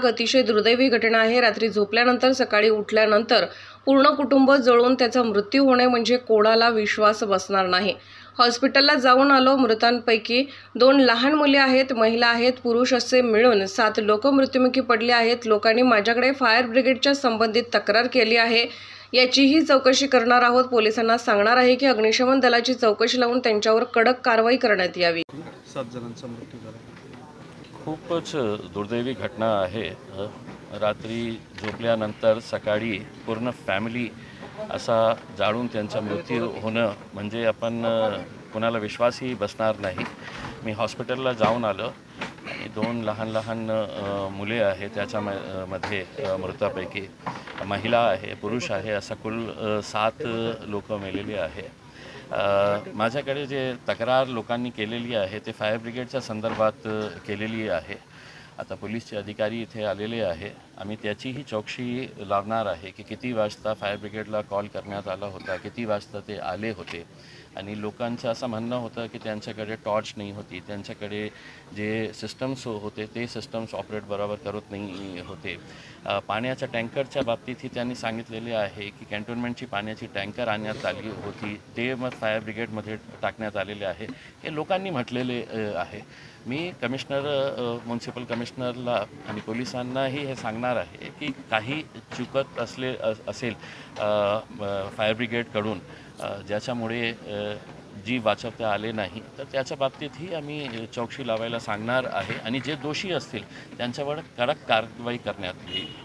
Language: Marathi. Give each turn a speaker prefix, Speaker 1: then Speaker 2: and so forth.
Speaker 1: विभाग अतिशय दुर्दैवी घटना आहे। रात्री झोपल्यानंतर सकाळी उठल्यानंतर पूर्ण कुटुंब जळून त्याचा मृत्यू होणे म्हणजे कोणाला विश्वास बसणार नाही। हॉस्पिटलला जाऊन आलो। मृतांपैकी 2 लहान मुले आहेत, महिला आहेत, पुरुष असे मिळून 7 लोक मृत्युमुखी पडले आहेत। लोकांनी माझ्याकडे फायर ब्रिगेडच्या संबंधित तक्रार केली आहे। याचीही चौकशी करणार आहोत। पोलिसांना सांगणार आहे की अग्निशमन दलाची चौकशी लावून त्यांच्यावर कडक कारवाई करण्यात यावी।
Speaker 2: 7 जणांचा मृत्यू झाला।
Speaker 3: खूपच दुर्दैवी घटना आहे। रात्री झोपल्यानंतर सकाळी पूर्ण फॅमिली असा जाळून त्यांचा मृत्यू होणं म्हणजे आपण कोणाला विश्वासही बसणार नाही। मी हॉस्पिटलला जाऊन आलो आणि 2 लहान मुले आहेत, त्याच्यामध्ये मृतापैकी महिला आहे, पुरुष आहे, असा कुल 7 लोक मेलेले आहे। माझ्याकडे जे तक्रार लोकांनी केलेली आहे ते फायर ब्रिगेडच्या संदर्भात केलेली आहे। आता पोलीसचे अधिकारी इथे आलेले आहे। आम्ही त्याचीही चौकशी लावणार आहे की किती वाजता फायर ब्रिगेडला कॉल करण्यात आला होता, किती वाजता ते आले होते। आणि लोकांचं असं म्हणणं होतं की त्यांच्याकडे टॉर्च नाही होती, त्यांच्याकडे जे सिस्टम्स होते ते सिस्टम्स ऑपरेट बरोबर करत नाही होते। पाण्याच्या टँकरच्या बाबतीतही त्यांनी सांगितलेले आहे की कॅन्टोन्मेंटची पाण्याची टँकर आणण्यात आली होती, ते मग फायर ब्रिगेडमध्ये टाकण्यात आलेले आहे, हे लोकांनी म्हटलेले आहे। मी म्युन्सिपल कमिशनरला आणि पोलिसांनाही हे सांगणार आहे की काही चुकत असेल फायर ब्रिगेडकडून ज्याच्यामुळे जीव वाचवता आले नाही, तर त्याच्या बाबतीतही आम्ही चौकशी लावायला सांगणार आहे आणि जे दोषी असतील त्यांच्यावर कडक कारवाई करण्यात येईल।